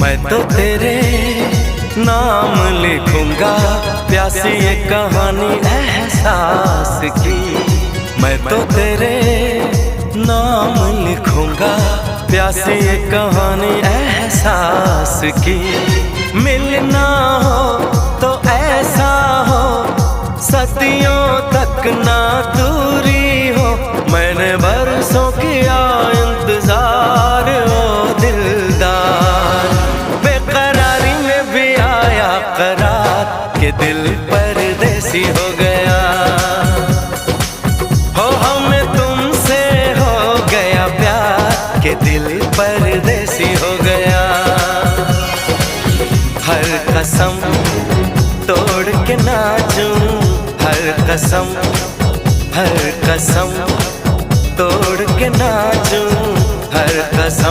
मैं तो तेरे नाम लिखूंगा प्यासी ये कहानी एहसास की। मैं तो तेरे नाम लिखूंगा प्यासी ये कहानी एहसास की। मिलना हो तो ऐसा हो सदियों तक ना दूरी हो। मैंने बरसों किया इंतजार ओ दिलदार, बेकरारी में भी आया करार के दिल परदेसी हो गया। हो हमें तुमसे हो गया प्यार के दिल परदेसी हो गया। हर कसम तोड़ के नाचूं, हर कसम तोड़ के नाचूं, हर कसम